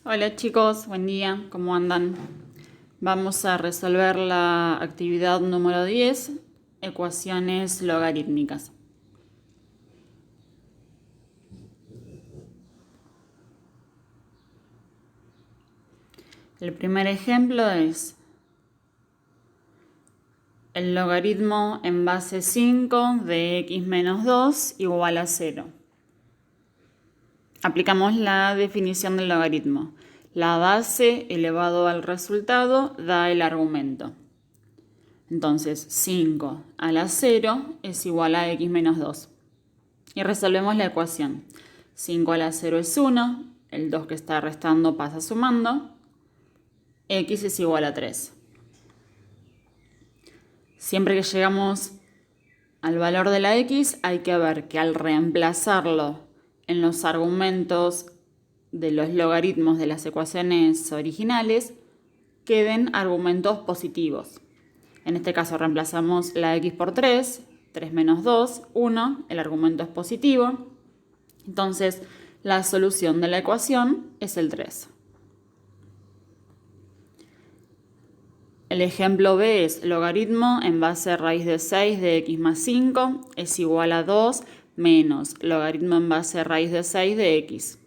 Hola chicos, buen día, ¿cómo andan? Vamos a resolver la actividad número 10, ecuaciones logarítmicas. El primer ejemplo es el logaritmo en base 5 de x menos 2 igual a 0. Aplicamos la definición del logaritmo. La base elevado al resultado da el argumento. Entonces 5 a la 0 es igual a x menos 2. Y resolvemos la ecuación. 5 a la 0 es 1, el 2 que está restando pasa sumando, x es igual a 3. Siempre que llegamos al valor de la x hay que ver que al reemplazarlo en los argumentos de los logaritmos de las ecuaciones originales, queden argumentos positivos. En este caso reemplazamos la x por 3, 3 menos 2, 1, el argumento es positivo. Entonces, la solución de la ecuación es el 3. El ejemplo B es logaritmo en base a raíz de 6 de x más 5 es igual a 2 menos logaritmo en base a raíz de 6 de x.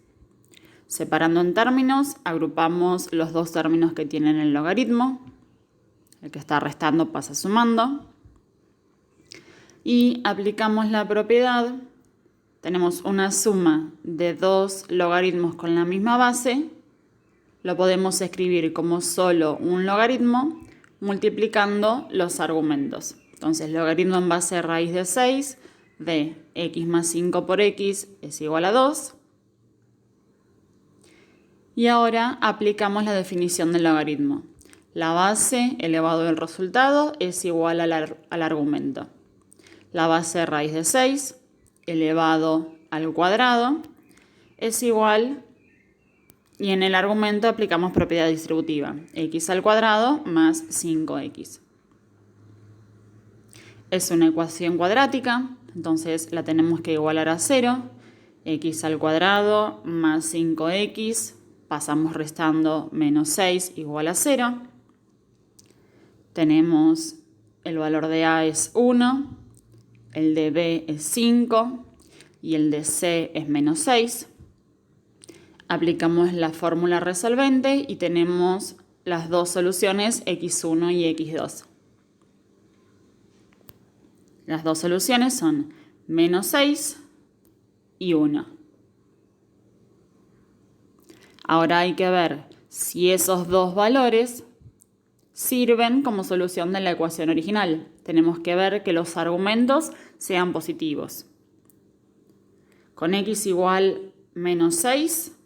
Separando en términos, agrupamos los dos términos que tienen el logaritmo. El que está restando pasa sumando. Y aplicamos la propiedad. Tenemos una suma de dos logaritmos con la misma base. Lo podemos escribir como solo un logaritmo multiplicando los argumentos. Entonces, logaritmo en base a raíz de 6 de x más 5 por x es igual a 2. Y ahora aplicamos la definición del logaritmo. La base elevado al resultado es igual al argumento. La base de raíz de 6 elevado al cuadrado es igual, y en el argumento aplicamos propiedad distributiva, x al cuadrado más 5x. Es una ecuación cuadrática, entonces la tenemos que igualar a 0. X al cuadrado más 5x, pasamos restando menos 6 igual a 0. Tenemos el valor de A es 1, el de B es 5 y el de C es menos 6. Aplicamos la fórmula resolvente y tenemos las dos soluciones x1 y x2. Las dos soluciones son menos 6 y 1. Ahora hay que ver si esos dos valores sirven como solución de la ecuación original. Tenemos que ver que los argumentos sean positivos. Con x igual menos 6,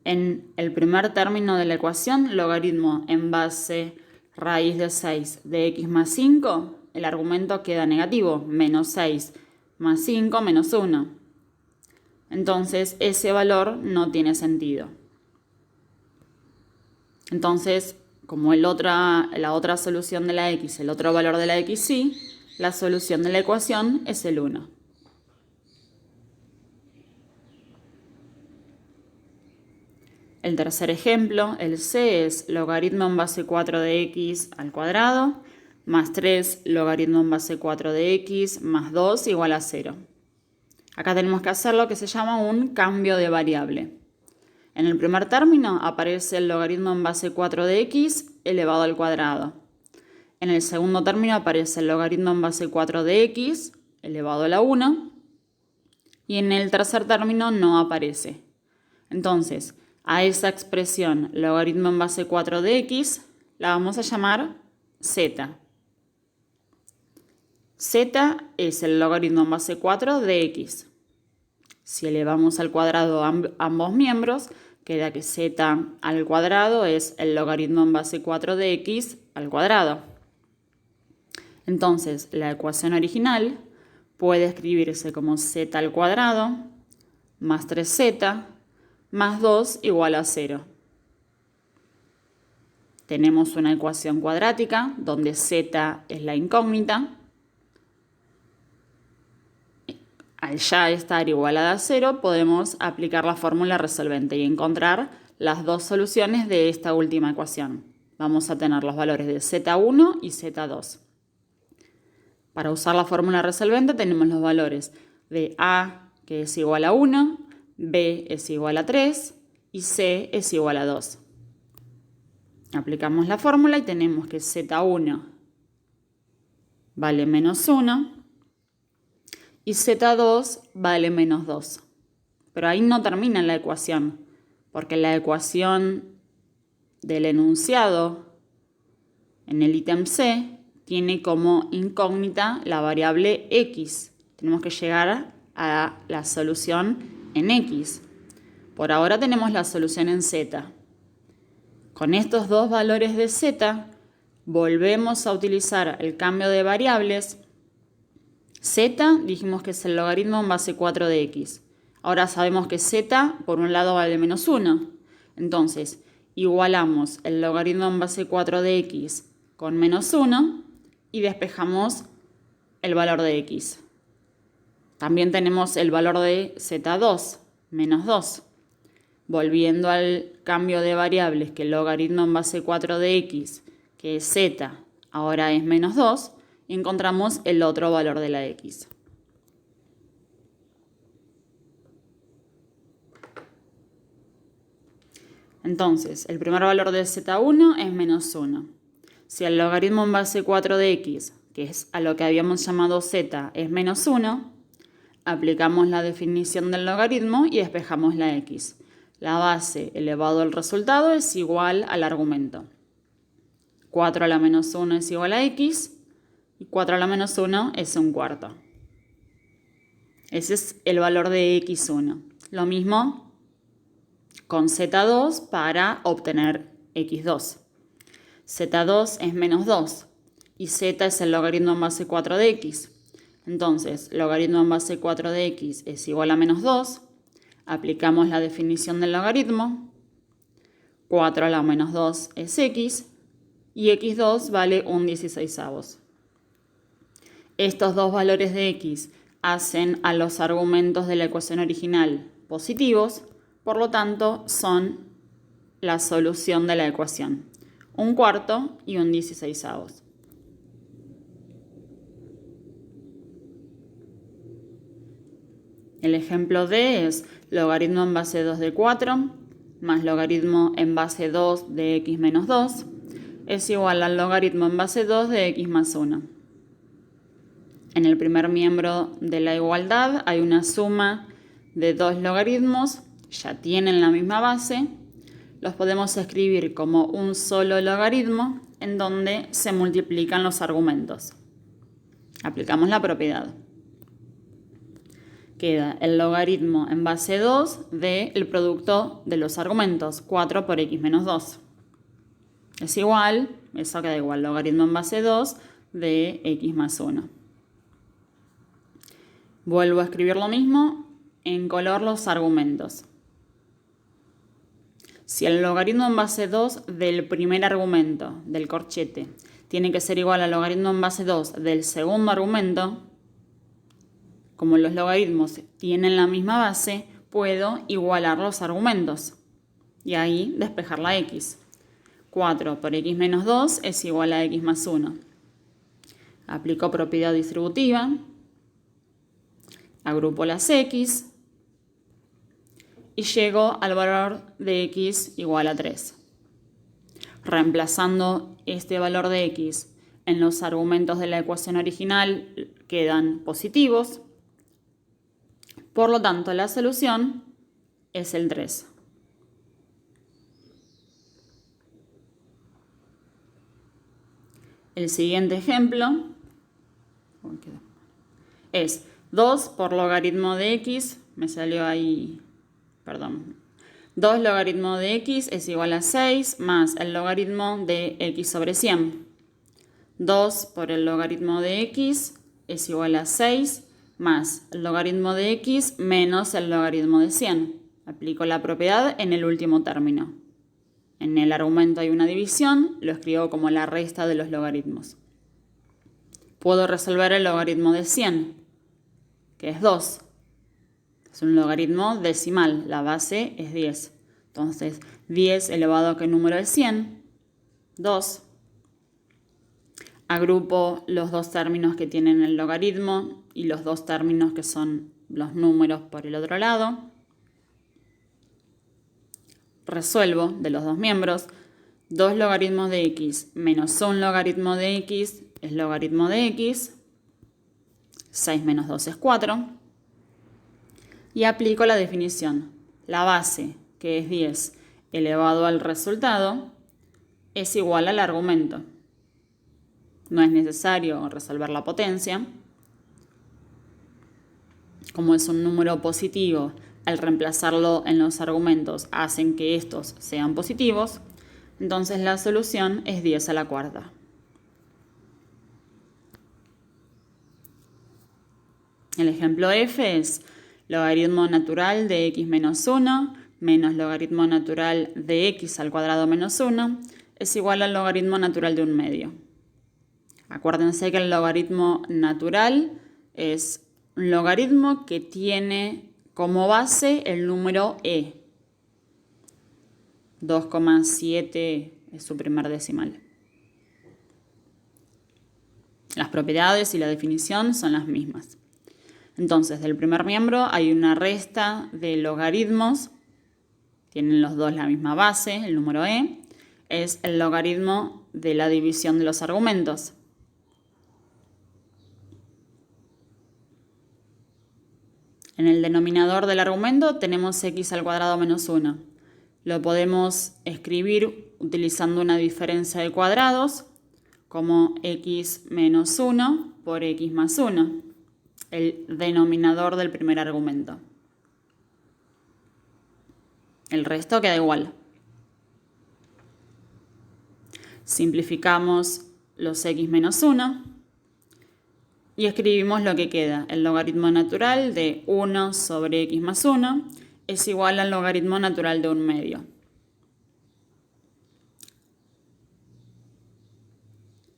en el primer término de la ecuación, logaritmo en base raíz de 6 de x más 5, el argumento queda negativo, menos 6 más 5 menos 1. Entonces, ese valor no tiene sentido. Entonces, como la otra solución de la x, el otro valor de la x sí, la solución de la ecuación es el 1. El tercer ejemplo, el C, es logaritmo en base 4 de x al cuadrado más 3 logaritmo en base 4 de x más 2 igual a 0. Acá tenemos que hacer lo que se llama un cambio de variable. En el primer término aparece el logaritmo en base 4 de x elevado al cuadrado. En el segundo término aparece el logaritmo en base 4 de x elevado a la 1. Y en el tercer término no aparece. Entonces, a esa expresión logaritmo en base 4 de x la vamos a llamar z. Z es el logaritmo en base 4 de x. Si elevamos al cuadrado ambos miembros, queda que z al cuadrado es el logaritmo en base 4 de x al cuadrado. Entonces, la ecuación original puede escribirse como z al cuadrado más 3z más 2 igual a 0. Tenemos una ecuación cuadrática donde z es la incógnita. al ya estar igualada a 0, podemos aplicar la fórmula resolvente y encontrar las dos soluciones de esta última ecuación. Vamos a tener los valores de z1 y z2. Para usar la fórmula resolvente tenemos los valores de a, que es igual a 1, b es igual a 3 y c es igual a 2. Aplicamos la fórmula y tenemos que z1 vale menos 1 y z2 vale menos 2. Pero ahí no termina la ecuación, porque la ecuación del enunciado en el ítem C tiene como incógnita la variable x. Tenemos que llegar a la solución en x. Por ahora tenemos la solución en z. Con estos dos valores de z, volvemos a utilizar el cambio de variables. Z dijimos que es el logaritmo en base 4 de x. Ahora sabemos que z por un lado vale menos 1. Entonces, igualamos el logaritmo en base 4 de x con menos 1 y despejamos el valor de x. También tenemos el valor de z2, menos 2. Volviendo al cambio de variables, que el logaritmo en base 4 de x, que es z, ahora es menos 2, encontramos el otro valor de la x. Entonces, el primer valor de z1 es menos 1. Si el logaritmo en base 4 de x, que es a lo que habíamos llamado z, es menos 1, aplicamos la definición del logaritmo y despejamos la x. La base elevado al resultado es igual al argumento. 4 a la menos 1 es igual a x y 4 a la menos 1 es un cuarto. Ese es el valor de x1. Lo mismo con z2 para obtener x2. z2 es menos 2 y z es el logaritmo en base 4 de x. Entonces, logaritmo en base 4 de x es igual a menos 2. Aplicamos la definición del logaritmo. 4 a la menos 2 es x y x2 vale un 16avos. Estos dos valores de x hacen a los argumentos de la ecuación original positivos, por lo tanto son la solución de la ecuación. Un cuarto y un 16avos. El ejemplo D es logaritmo en base 2 de 4 más logaritmo en base 2 de x menos 2 es igual al logaritmo en base 2 de x más 1. En el primer miembro de la igualdad hay una suma de dos logaritmos, ya tienen la misma base. Los podemos escribir como un solo logaritmo en donde se multiplican los argumentos. Aplicamos la propiedad. Queda el logaritmo en base 2 del producto de los argumentos, 4 por x menos 2. Es igual, eso queda igual, logaritmo en base 2 de x más 1. Vuelvo a escribir lo mismo, en color los argumentos. Si el logaritmo en base 2 del primer argumento, del corchete, tiene que ser igual al logaritmo en base 2 del segundo argumento, como los logaritmos tienen la misma base, puedo igualar los argumentos y ahí despejar la x. 4 por x menos 2 es igual a x más 1. Aplico propiedad distributiva, agrupo las x y llego al valor de x igual a 3. Reemplazando este valor de x en los argumentos de la ecuación original quedan positivos. Por lo tanto, la solución es el 3. El siguiente ejemplo es 2 por logaritmo de x, me salió ahí, perdón. 2 logaritmo de x es igual a 6 más el logaritmo de x sobre 100. 2 por el logaritmo de x es igual a 6 más el logaritmo de x menos el logaritmo de 100. Aplico la propiedad en el último término. En el argumento hay una división, lo escribo como la resta de los logaritmos. Puedo resolver el logaritmo de 100, que es 2. Es un logaritmo decimal, la base es 10. Entonces, 10 elevado a qué número es 100, 2. Agrupo los dos términos que tienen el logaritmo y los dos términos que son los números por el otro lado. Resuelvo de los dos miembros. 2 logaritmos de x menos 1 logaritmo de x es logaritmo de x. 6 menos 2 es 4. Y aplico la definición. La base, que es 10, elevado al resultado, es igual al argumento. No es necesario resolver la potencia. Como es un número positivo, al reemplazarlo en los argumentos hacen que estos sean positivos. Entonces la solución es 10 a la cuarta. El ejemplo F es logaritmo natural de x menos 1 menos logaritmo natural de x al cuadrado menos 1 es igual al logaritmo natural de 1/2. Acuérdense que el logaritmo natural es un logaritmo que tiene como base el número e. 2,7 es su primer decimal. Las propiedades y la definición son las mismas. Entonces, del primer miembro hay una resta de logaritmos. Tienen los dos la misma base, el número e. Es el logaritmo de la división de los argumentos. En el denominador del argumento tenemos x al cuadrado menos 1. Lo podemos escribir utilizando una diferencia de cuadrados como x menos 1 por x más 1, el denominador del primer argumento. El resto queda igual. Simplificamos los x menos 1 y escribimos lo que queda. El logaritmo natural de 1 sobre x más 1 es igual al logaritmo natural de 1/2.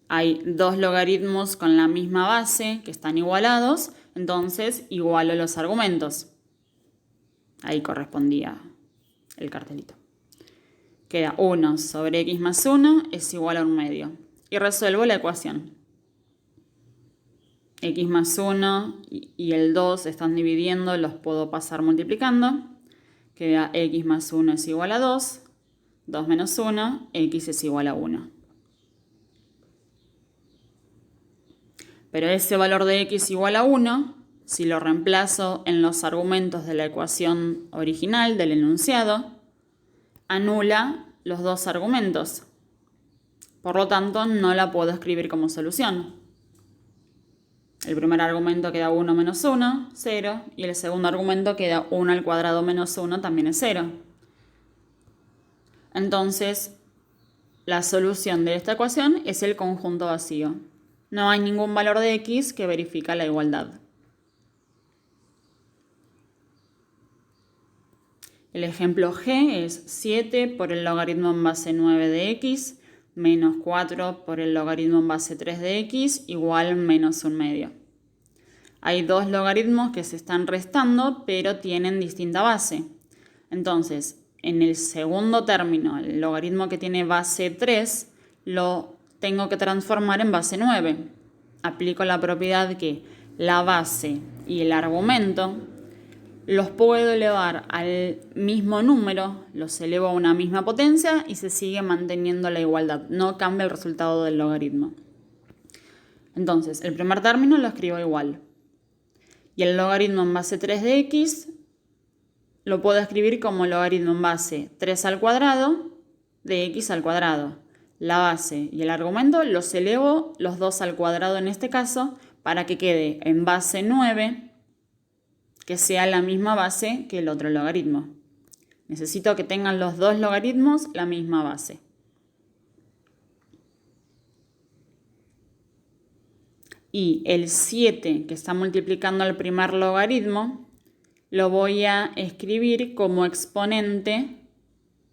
Hay dos logaritmos con la misma base que están igualados, entonces igualo los argumentos. Ahí correspondía el cartelito. Queda 1 sobre x más 1 es igual a 1/2. Y resuelvo la ecuación. X más 1 y el 2 están dividiendo, los puedo pasar multiplicando. Queda x más 1 es igual a 2, 2 menos 1, x es igual a 1. Pero ese valor de x igual a 1, si lo reemplazo en los argumentos de la ecuación original del enunciado, anula los dos argumentos. Por lo tanto, no la puedo escribir como solución. El primer argumento queda 1 menos 1, 0, y el segundo argumento queda 1 al cuadrado menos 1, también es 0. Entonces, la solución de esta ecuación es el conjunto vacío. No hay ningún valor de x que verifica la igualdad. El ejemplo G es 7 por el logaritmo en base 9 de x menos 4 por el logaritmo en base 3 de x igual menos 1/2. Hay dos logaritmos que se están restando, pero tienen distinta base. Entonces, en el segundo término, el logaritmo que tiene base 3, lo tengo que transformar en base 9. Aplico la propiedad que la base y el argumento los puedo elevar al mismo número, los elevo a una misma potencia y se sigue manteniendo la igualdad. No cambia el resultado del logaritmo. Entonces, el primer término lo escribo igual. Y el logaritmo en base 3 de x lo puedo escribir como logaritmo en base 3 al cuadrado de x al cuadrado. La base y el argumento los elevo los dos al cuadrado en este caso para que quede en base 9, que sea la misma base que el otro logaritmo. Necesito que tengan los dos logaritmos la misma base. Y el 7 que está multiplicando al primer logaritmo lo voy a escribir como exponente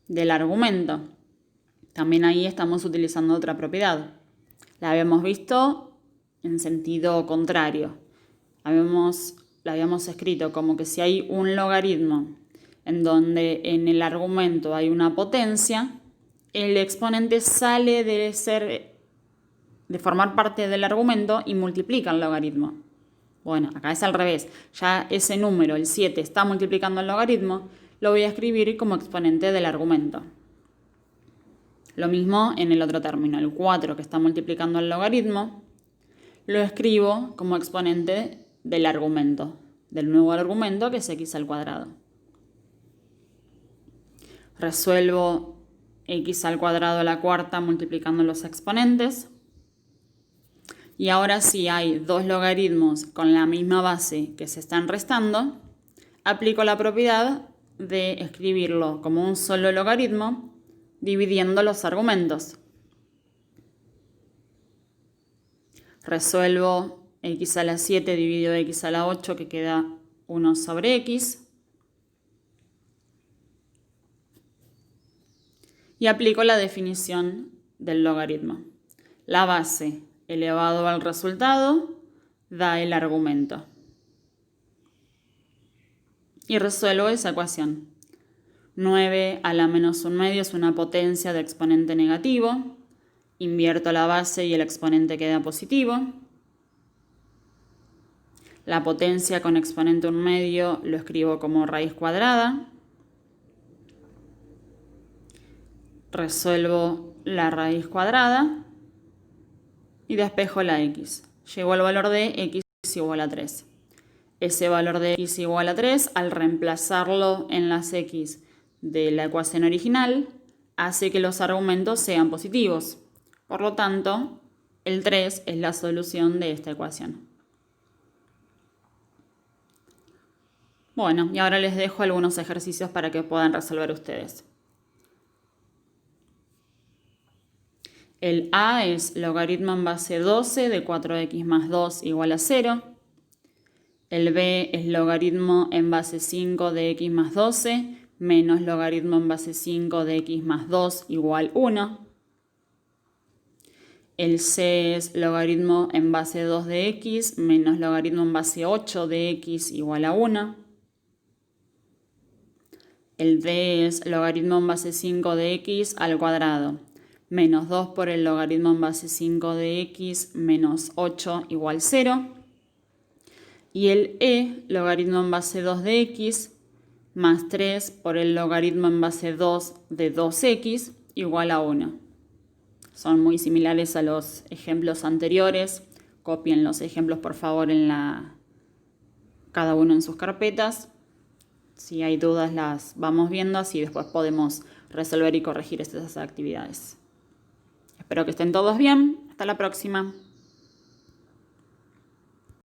del argumento. También ahí estamos utilizando otra propiedad. La habíamos visto en sentido contrario. Habíamos la habíamos escrito como que si hay un logaritmo en donde en el argumento hay una potencia, el exponente sale de formar parte del argumento y multiplica el logaritmo. Bueno, acá es al revés. Ya ese número, el 7, está multiplicando el logaritmo, lo voy a escribir como exponente del argumento. Lo mismo en el otro término, el 4 que está multiplicando el logaritmo, lo escribo como exponente del argumento, del nuevo argumento que es x al cuadrado. Resuelvo x al cuadrado a la cuarta multiplicando los exponentes. Y ahora si hay dos logaritmos con la misma base que se están restando, aplico la propiedad de escribirlo como un solo logaritmo dividiendo los argumentos. Resuelvo x a la 7 dividido x a la 8 que queda 1 sobre x. Y aplico la definición del logaritmo. La base elevado al resultado da el argumento. Y resuelvo esa ecuación. 9 a la menos 1/2 es una potencia de exponente negativo. Invierto la base y el exponente queda positivo. La potencia con exponente 1/2 lo escribo como raíz cuadrada. Resuelvo la raíz cuadrada y despejo la x. Llego al valor de x igual a 3. Ese valor de x igual a 3, al reemplazarlo en las x de la ecuación original, hace que los argumentos sean positivos. Por lo tanto, el 3 es la solución de esta ecuación. Bueno, y ahora les dejo algunos ejercicios para que puedan resolver ustedes. El A es logaritmo en base 12 de 4x más 2 igual a 0. El B es logaritmo en base 5 de x más 12 menos logaritmo en base 5 de x más 2 igual 1. El C es logaritmo en base 2 de x menos logaritmo en base 8 de x igual a 1. El D es logaritmo en base 5 de x al cuadrado menos 2 por el logaritmo en base 5 de x menos 8 igual 0. Y el E, logaritmo en base 2 de x más 3 por el logaritmo en base 2 de 2x igual a 1. Son muy similares a los ejemplos anteriores. Copien los ejemplos por favor cada uno en sus carpetas. Si hay dudas las vamos viendo, así después podemos resolver y corregir estas actividades. Espero que estén todos bien. Hasta la próxima.